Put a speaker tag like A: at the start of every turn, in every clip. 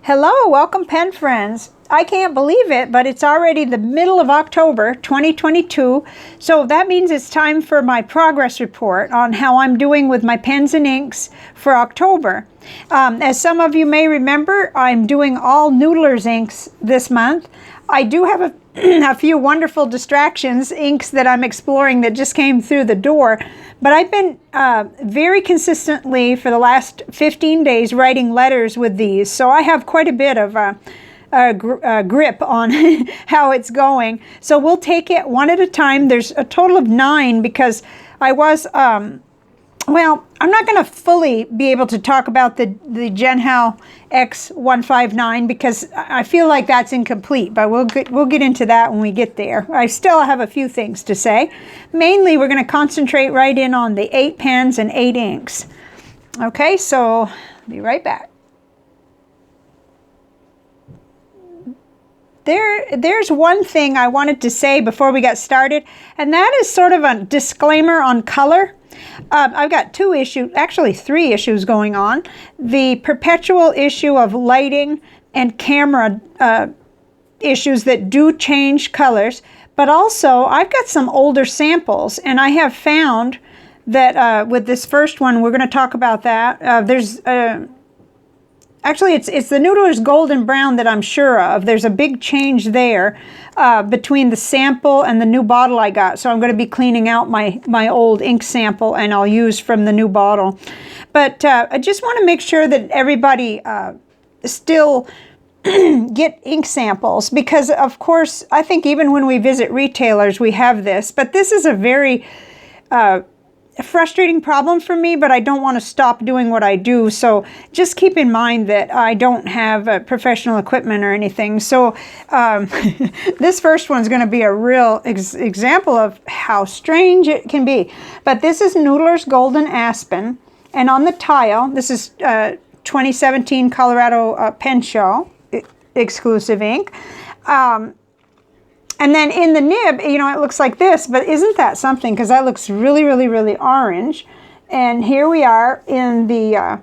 A: Hello, welcome pen friends. I can't believe it, but it's already the middle of October 2022, so that means it's time for my progress report on how I'm doing with my pens and inks for October. As some of you may remember, I'm doing all Noodler's inks this month. I do have a few wonderful distractions, inks that I'm exploring that just came through the door, but I've been very consistently for the last 15 days writing letters with these, so I have quite a bit of grip on how it's going. So we'll take it one at a time. There's a total of 9 because I was, well, I'm not going to fully be able to talk about the Jinhao X750 because I feel like that's incomplete, but we'll get into that when we get there. I still have a few things to say. Mainly, we're going to concentrate right in on the 8 pens and 8 inks. Okay, so I'll be right back. There's one thing I wanted to say before we got started, and that is sort of a disclaimer on color. I've got 2 issues, actually 3 issues going on. The perpetual issue of lighting and camera issues that do change colors, but also I've got some older samples, and I have found that with this first one, we're going to talk about that. There's actually, it's the Noodler's golden brown that I'm sure of. There's a big change there between the sample and the new bottle I got. So I'm going to be cleaning out my old ink sample, and I'll use from the new bottle. But I just want to make sure that everybody still get ink samples, because of course, I think even when we visit retailers, we have this. But this is a very frustrating problem for me, but I don't want to stop doing what I do. So just keep in mind that I don't have professional equipment or anything. So this first one's going to be a real example of how strange it can be. But this is Noodler's Golden Aspen. And on the tile, this is 2017 Colorado Pen Show exclusive ink. And then in the nib, you know, it looks like this, but isn't that something? Because that looks really, really, really orange. And here we are in the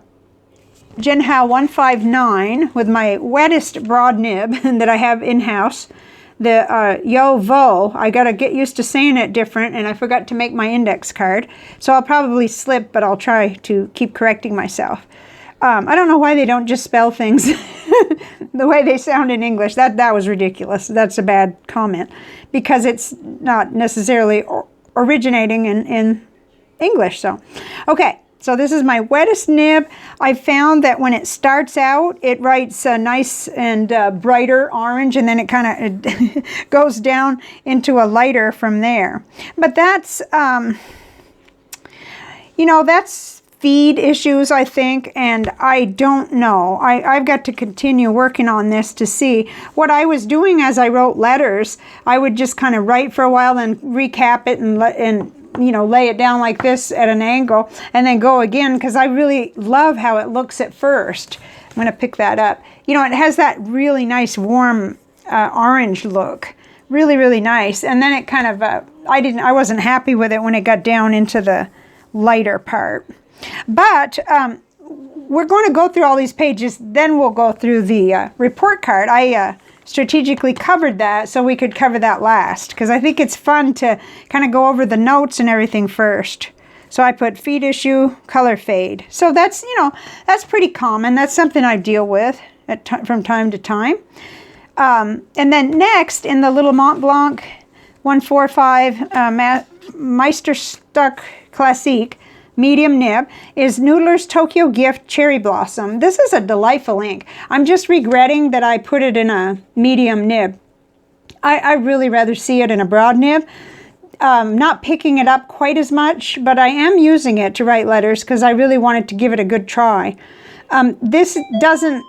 A: Jinhao 159 with my wettest broad nib that I have in-house. The JoWo, I got to get used to saying it different, and I forgot to make my index card. So I'll probably slip, but I'll try to keep correcting myself. I don't know why they don't just spell things the way they sound in English. That was ridiculous. That's a bad comment because it's not necessarily originating in English. So, okay. So this is my wettest nib. I found that when it starts out, it writes a nice and brighter orange, and then it kind of goes down into a lighter from there. But that's, you know, that's feed issues, I think, and I don't know. I've got to continue working on this to see. What I was doing as I wrote letters, I would just kind of write for a while and recap it and you know, lay it down like this at an angle and then go again, because I really love how it looks at first. I'm going to pick that up. You know, it has that really nice warm orange look. Really, really nice. And then it kind of, I wasn't happy with it when it got down into the lighter part. But we're going to go through all these pages, then we'll go through the report card. I strategically covered that so we could cover that last, because I think it's fun to kind of go over the notes and everything first. So I put feed issue, color fade. So that's, you know, that's pretty common. That's something I deal with from time to time. And then next, in the little Montblanc 145 Meisterstuck Classique medium nib, is Noodler's Tokyo Gift Cherry Blossom. This is a delightful ink. I'm just regretting that I put it in a medium nib. I really rather see it in a broad nib. Not picking it up quite as much, but I am using it to write letters because I really wanted to give it a good try. This doesn't...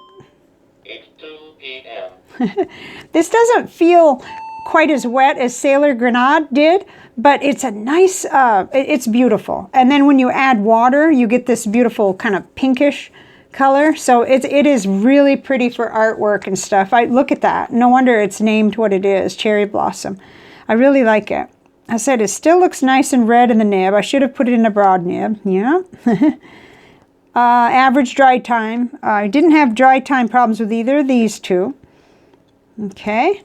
B: 8:02 p.m.
A: This doesn't feel quite as wet as Sailor Grenade did, but it's a nice, it's beautiful. And then when you add water, you get this beautiful kind of pinkish color. So it is really pretty for artwork and stuff. Look at that. No wonder it's named what it is, Cherry Blossom. I really like it. I said it still looks nice and red in the nib. I should have put it in a broad nib. Yeah. Average dry time. I didn't have dry time problems with either of these two. Okay.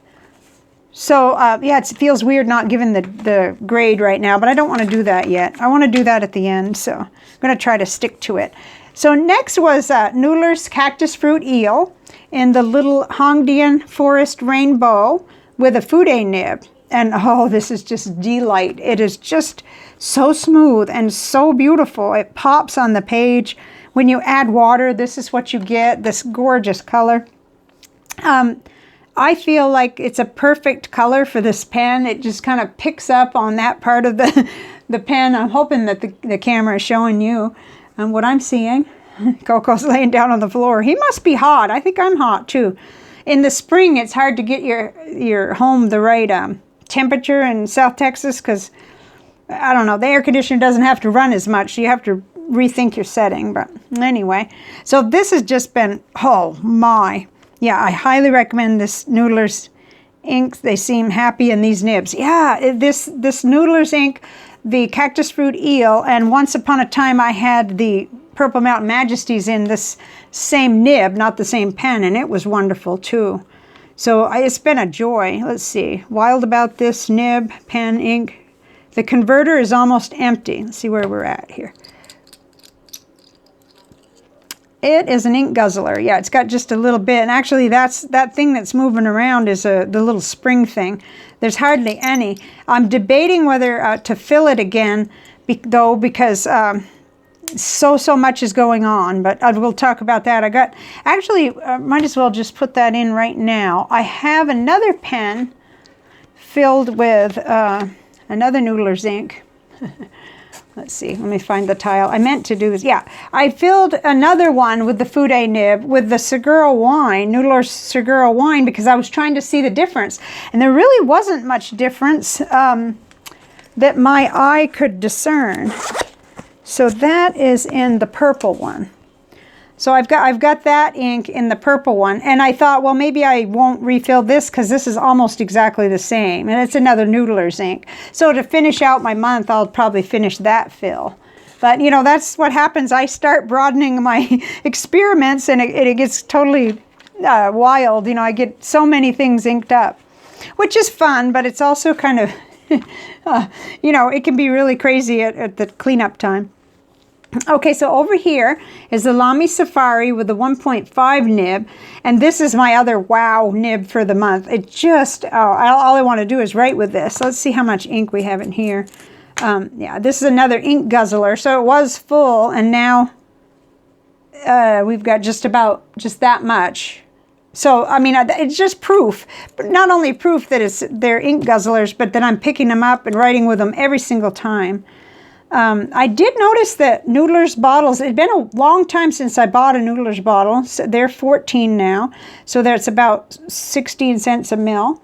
A: So, yeah, it feels weird not giving the grade right now, but I don't want to do that yet. I want to do that at the end, so I'm going to try to stick to it. So next was Noodler's Cactus Fruit Eel in the little Hongdian Forest Rainbow with a Fude nib. And oh, this is just delight. It is just so smooth and so beautiful. It pops on the page. When you add water, this is what you get, this gorgeous color. I feel like it's a perfect color for this pen. It just kind of picks up on that part of the pen. I'm hoping that the camera is showing you what I'm seeing. Coco's laying down on the floor. He must be hot. I think I'm hot too. In the spring, it's hard to get your home the right temperature in South Texas because, I don't know, the air conditioner doesn't have to run as much. You have to rethink your setting. But anyway, so this has just been, oh my. Yeah, I highly recommend this Noodler's ink. They seem happy in these nibs. Yeah, this Noodler's ink, the Cactus Fruit Eel, and once upon a time I had the Purple Mountain Majesties in this same nib, not the same pen, and it was wonderful too. So it's been a joy. Let's see. Wild about this nib, pen, ink. The converter is almost empty. Let's see where we're at here. It is an ink guzzler. Yeah, it's got just a little bit. And actually, that thing that's moving around is the little spring thing. There's hardly any. I'm debating whether to fill it again, though, because so much is going on. But we'll talk about that. Might as well just put that in right now. I have another pen filled with another Noodler's ink. Let's see, let me find the tile. I meant to do this. Yeah, I filled another one with the Fude nib with the Seguro wine, Noodler's Seguro wine, because I was trying to see the difference. And there really wasn't much difference that my eye could discern. So that is in the purple one. So I've got that ink in the purple one, and I thought, well, maybe I won't refill this because this is almost exactly the same, and it's another Noodler's ink. So to finish out my month, I'll probably finish that fill. But, you know, that's what happens. I start broadening my experiments, and it gets totally wild. You know, I get so many things inked up, which is fun, but it's also kind of, you know, it can be really crazy at the cleanup time. Okay, so over here is the Lamy Safari with the 1.5 nib, and this is my other wow nib for the month. It just, all I want to do is write with this. Let's see how much ink we have in here. Yeah, this is another ink guzzler, so it was full, and now we've got just that much. So, I mean, it's just proof, but not only proof that they're ink guzzlers, but that I'm picking them up and writing with them every single time. I did notice that Noodler's bottles, it's been a long time since I bought a Noodler's bottle. So they're 14 now, so that's about 16 cents a mil.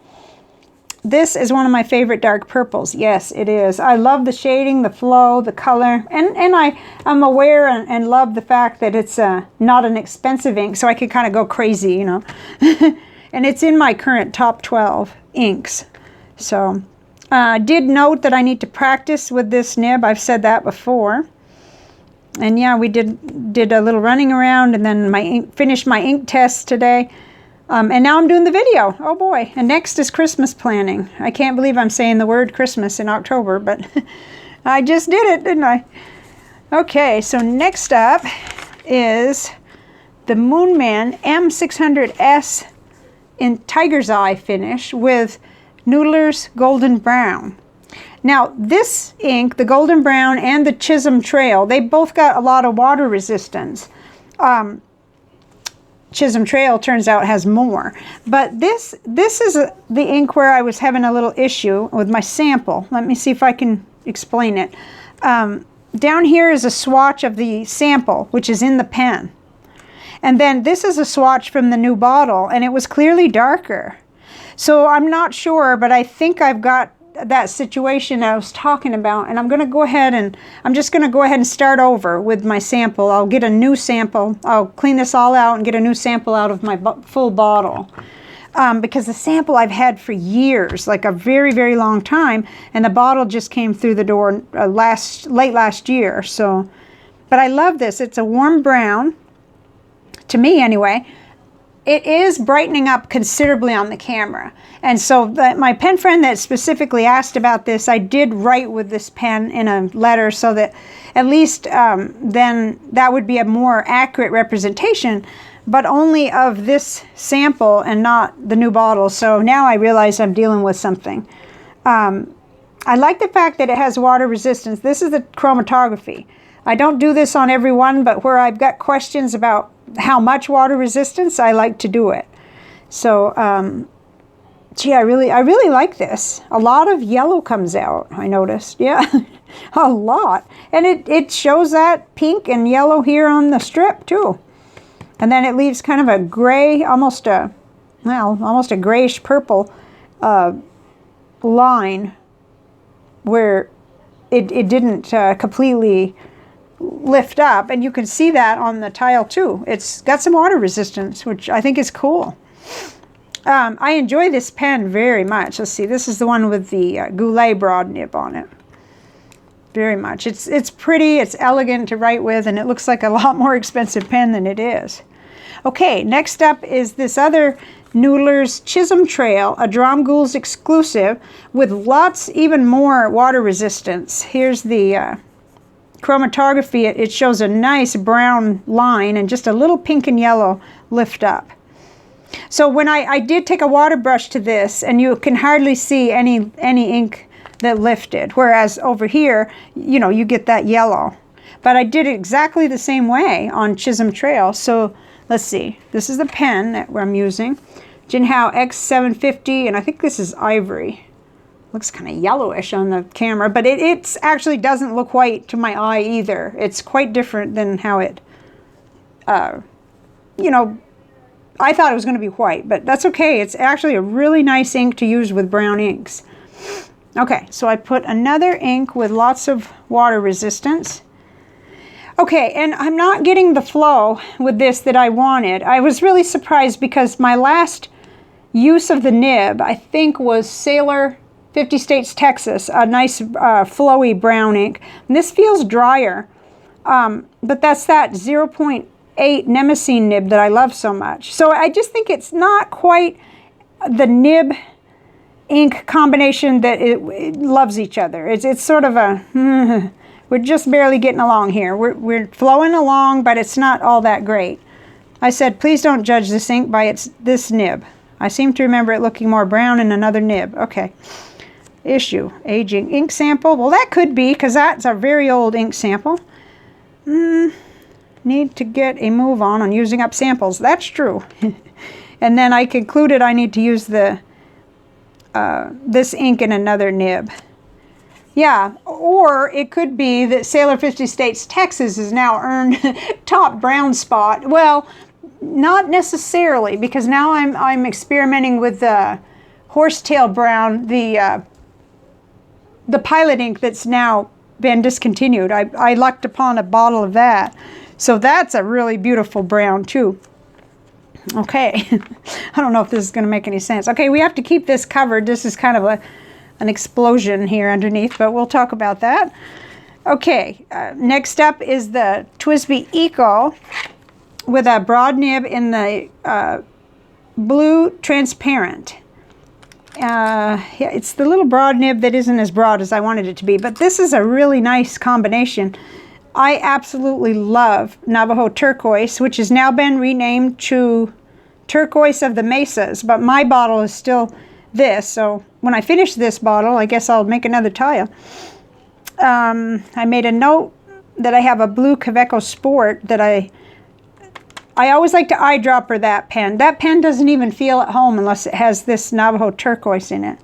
A: This is one of my favorite dark purples. Yes, it is. I love the shading, the flow, the color, and I'm aware and love the fact that it's not an expensive ink, so I could kind of go crazy, you know. And it's in my current top 12 inks. So did note that I need to practice with this nib. I've said that before. And yeah, we did a little running around, and then finished my ink test today. And now I'm doing the video. Oh boy. And next is Christmas planning. I can't believe I'm saying the word Christmas in October, but I just did it, didn't I? Okay, so next up is the Moonman M600S in Tiger's Eye finish with Noodler's Golden Brown. Now this ink, the Golden Brown and the Chisholm Trail, they both got a lot of water resistance. Chisholm Trail turns out has more. But this is the ink where I was having a little issue with my sample. Let me see if I can explain it. Down here is a swatch of the sample, which is in the pen. And then this is a swatch from the new bottle, and it was clearly darker. So I'm not sure, but I think I've got that situation I was talking about, and I'm just going to go ahead and start over with my sample. I'll get a new sample. I'll clean this all out and get a new sample out of my full bottle. Because the sample I've had for years, like a very, very long time, and the bottle just came through the door late last year. So But I love this. It's a warm brown, to me anyway. It is brightening up considerably on the camera. And so my pen friend that specifically asked about this, I did write with this pen in a letter so that at least then that would be a more accurate representation, but only of this sample and not the new bottle. So now I realize I'm dealing with something. I like the fact that it has water resistance. This is the chromatography. I don't do this on every one, but where I've got questions about how much water resistance, I like to do it. So, gee, I really like this. A lot of yellow comes out, I noticed. Yeah, a lot. And it shows that pink and yellow here on the strip too. And then it leaves kind of a gray, almost a grayish purple line where it didn't completely lift up, and you can see that on the tile too. It's got some water resistance, which I think is cool. I enjoy this pen very much. Let's see, this is the one with the Goulet broad nib on it. Very much. It's pretty, it's elegant to write with, and it looks like a lot more expensive pen than it is. Okay, next up is this other Noodler's Chisholm Trail, a Dromgool's exclusive with lots even more water resistance. Here's the chromatography. It shows a nice brown line and just a little pink and yellow lift up. So when I did take a water brush to this, and you can hardly see any ink that lifted, whereas over here, you know, you get that yellow. But I did it exactly the same way on Chisholm Trail. So let's see, this is the pen that I'm using, Jinhao X750, and I think this is ivory. Looks kind of yellowish on the camera, but it actually doesn't look white to my eye either. It's quite different than how it, you know, I thought it was going to be white, but that's okay. It's actually a really nice ink to use with brown inks. Okay, so I put another ink with lots of water resistance. Okay, and I'm not getting the flow with this that I wanted. I was really surprised because my last use of the nib, I think, was Sailor 50 States, Texas, a nice flowy brown ink. And this feels drier, but that's that 0.8 Nemosine nib that I love so much. So I just think it's not quite the nib ink combination that it loves each other. It's sort of a, we're just barely getting along here. We're flowing along, but it's not all that great. I said, please don't judge this ink by this nib. I seem to remember it looking more brown in another nib. Okay. Issue, aging ink sample. Well, that could be, because that's a very old ink sample. Need to get a move on using up samples. That's true. And then I concluded I need to use the this ink in another nib. Yeah, or it could be that Sailor 50 States, Texas has now earned top brown spot. Well, not necessarily, because now I'm experimenting with the horsetail brown, the pilot ink that's now been discontinued. I lucked upon a bottle of that. So that's a really beautiful brown too. Okay, I don't know if this is going to make any sense. Okay, we have to keep this covered. This is kind of an explosion here underneath, but we'll talk about that. Okay, next up is the TWSBI Eco with a broad nib in the blue transparent. Yeah, it's the little broad nib that isn't as broad as I wanted it to be, but this is a really nice combination. I absolutely love Navajo Turquoise, which has now been renamed to Turquoise of the Mesas, but my bottle is still this, so when I finish this bottle, I guess I'll make another tile. I made a note that I have a blue Kaweco Sport that I always like to eyedropper that pen. That pen doesn't even feel at home unless it has this Navajo Turquoise in it.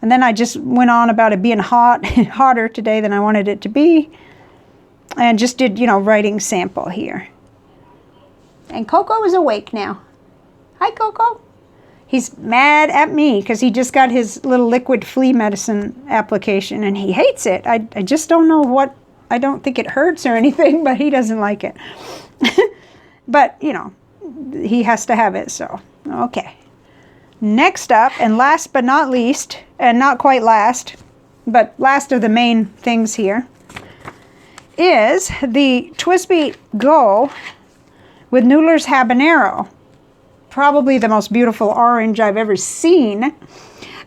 A: And then I just went on about it being hotter today than I wanted it to be. And just did, you know, writing sample here. And Coco is awake now. Hi, Coco. He's mad at me because he just got his little liquid flea medicine application and he hates it. I just don't know what, I don't think it hurts or anything, but he doesn't like it. But, you know, he has to have it, so, okay. Next up, and last but not least, and not quite last, but last of the main things here, is the TWSBI Go with Noodler's Habanero. Probably the most beautiful orange I've ever seen.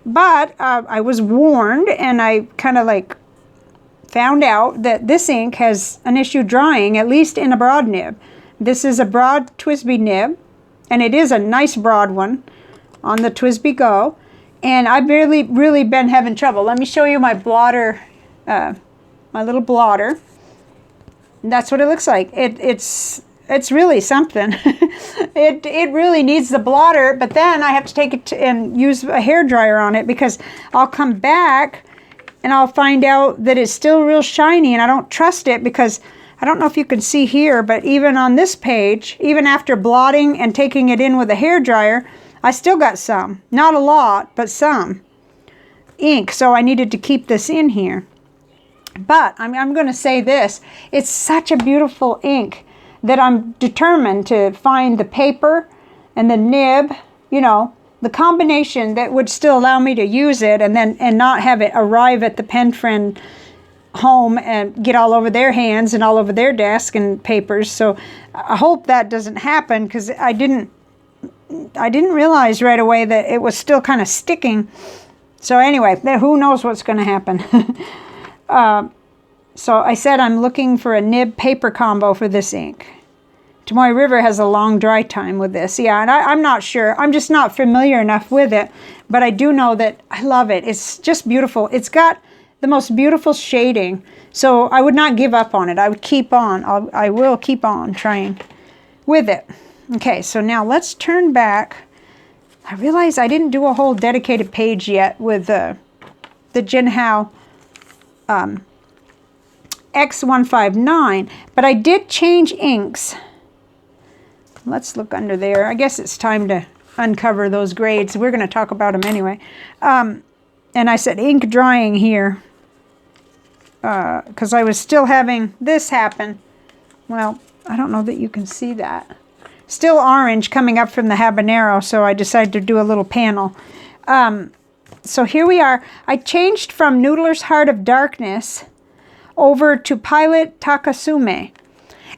A: But I was warned, and I kind of like found out that this ink has an issue drying, at least in a broad nib. This is a broad TWSBI nib, and it is a nice broad one on the TWSBI Go. And I've really been having trouble. Let me show you my blotter, my little blotter. That's what it looks like. It's really something. it really needs the blotter, but then I have to take it and use a hairdryer on it, because I'll come back and I'll find out that it's still real shiny, and I don't trust it, because I don't know if you can see here, but even on this page, even after blotting and taking it in with a hairdryer, I still got some. Not a lot, but some ink, so I needed to keep this in here. But I'm going to say this, it's such a beautiful ink that I'm determined to find the paper and the nib, you know, the combination that would still allow me to use it, and not have it arrive at the Pen Friend home and get all over their hands and all over their desk and papers. So I hope that doesn't happen, because I didn't realize right away that it was still kind of sticking. So anyway, who knows what's going to happen. So I said I'm looking for a nib paper combo for this ink. Tomoe River has a long dry time with this. Yeah, and I'm not sure. I'm just not familiar enough with it. But I do know that I love it. It's just beautiful. It's got the most beautiful shading. So I would not give up on it. I would keep on. I will keep on trying with it. Okay, so now let's turn back. I realize I didn't do a whole dedicated page yet with the Jinhao X750, but I did change inks. Let's look under there. I guess it's time to uncover those grades. We're going to talk about them anyway. And I said ink drying here, because I was still having this happen. Well, I don't know that you can see that. Still orange coming up from the habanero, so I decided to do a little panel. So here we are. I changed from Noodler's Heart of Darkness over to Pilot Takasume,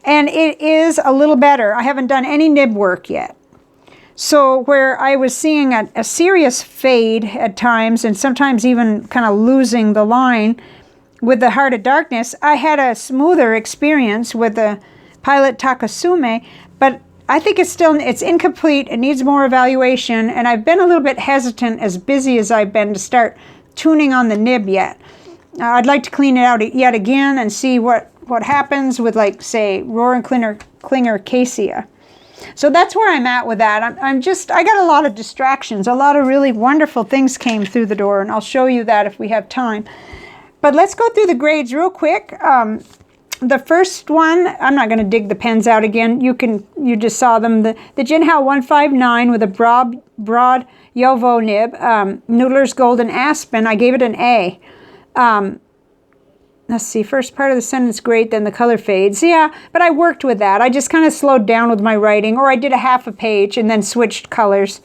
A: and it is a little better. I haven't done any nib work yet. So where I was seeing a serious fade at times, and sometimes even kind of losing the line with the Heart of Darkness, I had a smoother experience with the Pilot Takasume, but I think it's incomplete. It needs more evaluation, and I've been a little bit hesitant, as busy as I've been, to start tuning on the nib yet. I'd like to clean it out yet again and see what happens with, like, say, Roaring Klinger Cassia. So that's where I'm at with that. I got a lot of distractions. A lot of really wonderful things came through the door, and I'll show you that if we have time. But let's go through the grades real quick. The first one, I'm not going to dig the pens out again. You just saw them. The Jinhao 159 with a broad JoWo nib. Noodler's Golden Aspen, I gave it an A. Let's see, first part of the sentence great, then the color fades. Yeah, but I worked with that. I just kind of slowed down with my writing, or I did a half a page and then switched colors.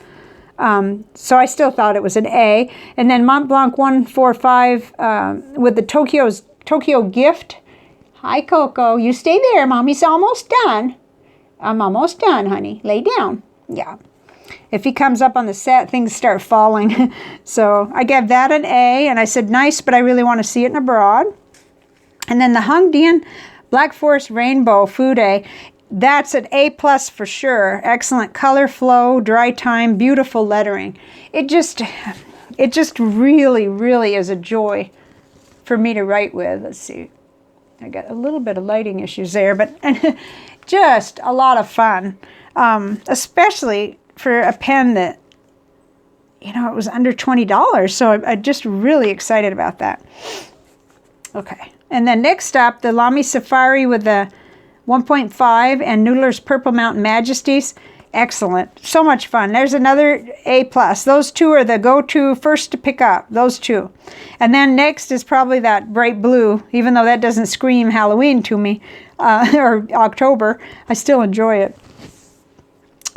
A: So I still thought it was an A. And then Montblanc 145 with the Tokyo Gift. Hi, Coco. You stay there. Mommy's almost done. I'm almost done, honey. Lay down. Yeah. If he comes up on the set, things start falling. So I gave that an A, and I said, nice, but I really want to see it in abroad. And then the Hongdian Black Forest Rainbow Fude, that's an A+ for sure. Excellent color flow, dry time, beautiful lettering. It just really, really is a joy for me to write with. Let's see. I got a little bit of lighting issues there, but just a lot of fun, especially for a pen that, you know, it was under $20. So I'm just really excited about that. Okay. And then next up, the Lamy Safari with the 1.5 and Noodler's Purple Mountain Majesties. Excellent. So much fun. There's another A+. Those two are the go-to first to pick up, those two. And then next is probably that bright blue, even though that doesn't scream Halloween to me, or October. I still enjoy it.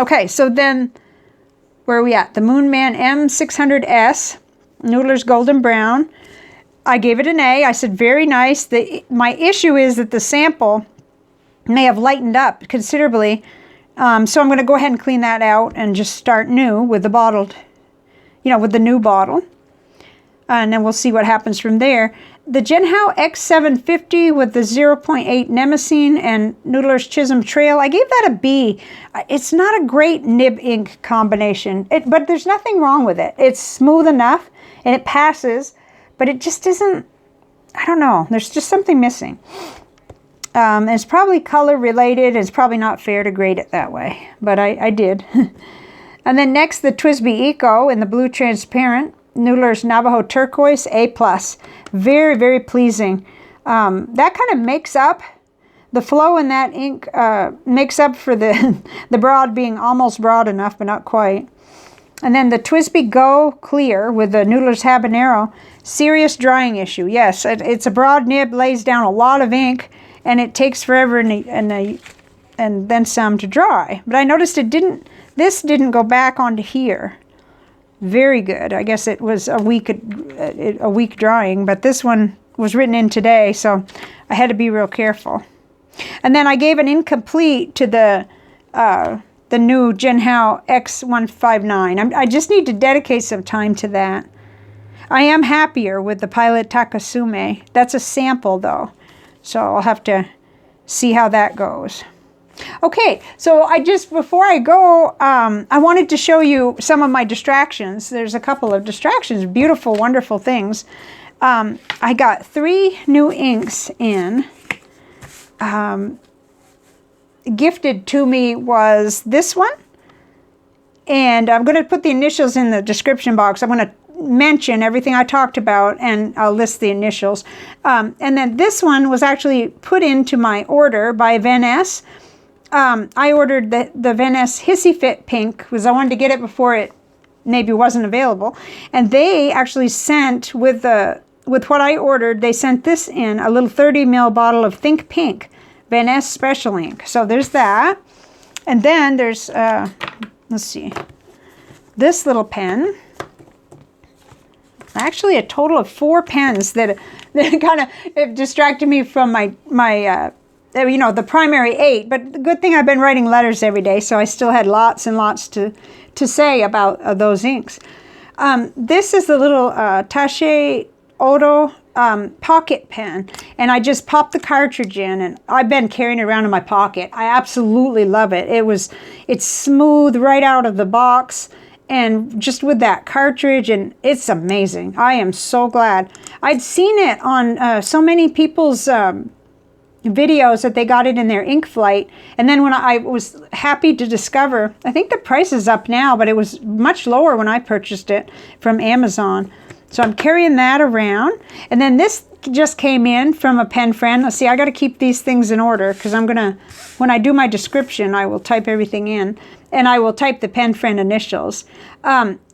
A: Okay, so then, where are we at? The Moonman M600S, Noodler's Golden Brown. I gave it an A. I said, very nice. My issue is that the sample may have lightened up considerably. So I'm going to go ahead and clean that out and just start new with the bottled, with the new bottle. And then we'll see what happens from there. The Jinhao X750 with the 0.8 Nemosine and Noodler's Chisholm Trail, I gave that a B. It's not a great nib ink combination, but there's nothing wrong with it. It's smooth enough and it passes, but it just isn't, I don't know, there's just something missing. It's probably color related. It's probably not fair to grade it that way, but I did. And then next, the TWSBI Eco in the blue transparent. Noodler's Navajo Turquoise, A+. Very, very pleasing. That kind of makes up, the flow in that ink makes up for the broad being almost broad enough, but not quite. And then the TWSBI Go Clear with the Noodler's Habanero, serious drying issue. Yes, it's a broad nib, lays down a lot of ink, and it takes forever and then some to dry. But I noticed this didn't go back onto here. Very good. I guess it was a week drying, but this one was written in today, so I had to be real careful. And then I gave an incomplete to the new Jinhao X750 I just need to dedicate some time to that. I am happier with the Pilot Takasume. That's a sample though, so I'll have to see how that goes. Okay, so before I go, I wanted to show you some of my distractions. There's a couple of distractions, beautiful, wonderful things. I got 3 new inks in. Gifted to me was this one. And I'm going to put the initials in the description box. I'm going to mention everything I talked about, and I'll list the initials. And then this one was actually put into my order by Van S. I ordered the Van S Hissy Fit Pink because I wanted to get it before it maybe wasn't available. And they actually sent, with what I ordered, they sent this in, a little 30 ml bottle of Think Pink, Van S Special Ink. So there's that. And then there's, let's see, this little pen. Actually a total of 4 pens that kind of distracted me from my the primary 8, but the good thing I've been writing letters every day, so I still had lots and lots to say about those inks. This is the little Tache Odo pocket pen, and I just popped the cartridge in, and I've been carrying it around in my pocket. I absolutely love it. It's smooth right out of the box, and just with that cartridge, and it's amazing. I am so glad. I'd seen it on so many people's videos that they got it in their ink flight, and then when I was happy to discover, I think the price is up now, but it was much lower when I purchased it from Amazon. So I'm carrying that around. And then this just came in from a pen friend. Let's see, I got to keep these things in order because I'm gonna, when I do my description, I will type everything in, and I will type the pen friend initials.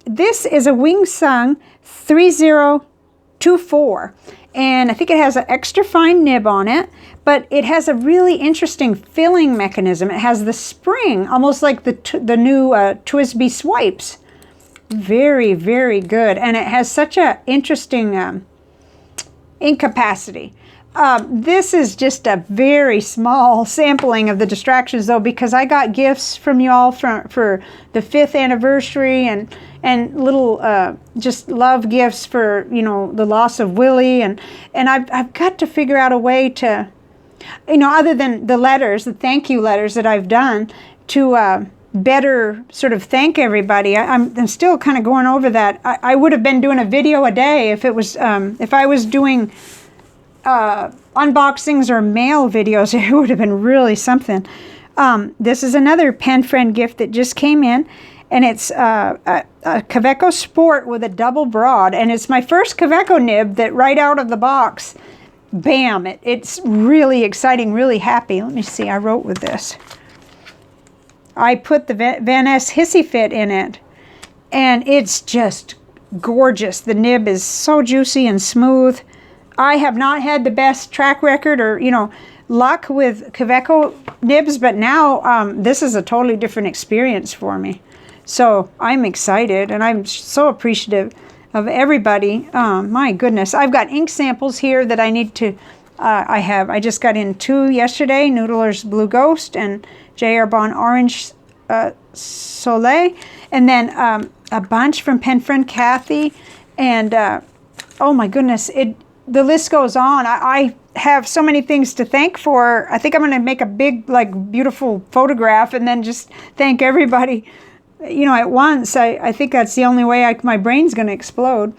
A: This is a Wingsung 3024, and I think it has an extra fine nib on it, but it has a really interesting filling mechanism. It has the spring, almost like the new TWSBI swipes. Very, very good. And it has such an interesting ink capacity. This is just a very small sampling of the distractions, though, because I got gifts from you all for the 5th anniversary and little just love gifts for, the loss of Willie. And I've got to figure out a way to, other than the letters, the thank you letters that I've done, to better sort of thank everybody. I'm still kind of going over that. I would have been doing a video a day if it was if I was doing unboxings or mail videos. It would have been really something. This is another pen friend gift that just came in, and it's a Kaweco Sport with a double broad, and it's my first Kaweco nib that right out of the box, bam, it's really exciting, really happy. Let me see, I wrote with this. I put the Van S Hissy Fit in it, and it's just gorgeous. The nib is so juicy and smooth. I have not had the best track record or, luck with Kaweco nibs, but now this is a totally different experience for me. So I'm excited, and I'm so appreciative of everybody. My goodness. I've got ink samples here that I need to, I just got in 2 yesterday, Noodler's Blue Ghost and J. Arbonne Orange Soleil, and then a bunch from Pen Friend Kathy, and oh my goodness, the list goes on. I have so many things to thank for. I think I'm going to make a big, like, beautiful photograph and then just thank everybody, you know, at once. I think that's the only way my brain's going to explode.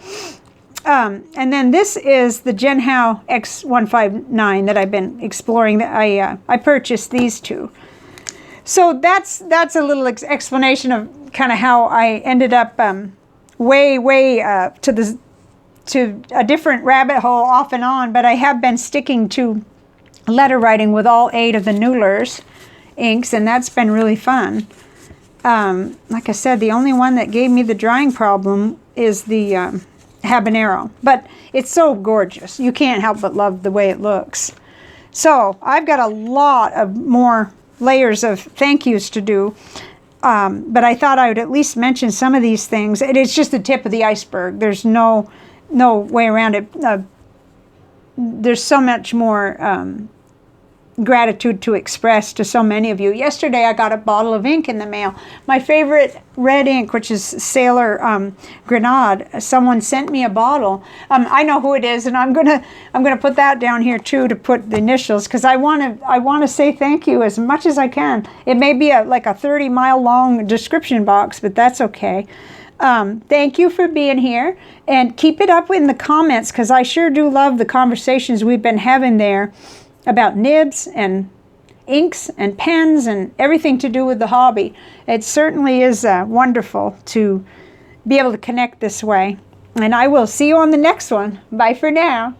A: And then this is the Jinhao X750 that I've been exploring. That I purchased these 2. So that's a little explanation of kind of how I ended up way to a different rabbit hole off and on, but I have been sticking to letter writing with all 8 of the Noodlers inks, and that's been really fun. Like I said, the only one that gave me the drying problem is the habanero, but it's so gorgeous. You can't help but love the way it looks. So I've got a lot of more layers of thank yous to do, but I thought I would at least mention some of these things. It's just the tip of the iceberg. There's no way around it. There's so much more gratitude to express to so many of you. Yesterday I got a bottle of ink in the mail. My favorite red ink, which is Sailor Grenade. Someone sent me a bottle. I know who it is, and I'm gonna put that down here too, to put the initials, because I want to say thank you as much as I can. It may be like a 30-mile long description box, but that's okay. Thank you for being here, and keep it up in the comments, because I sure do love the conversations we've been having there about nibs and inks and pens and everything to do with the hobby. It certainly is wonderful to be able to connect this way. And I will see you on the next one. Bye for now.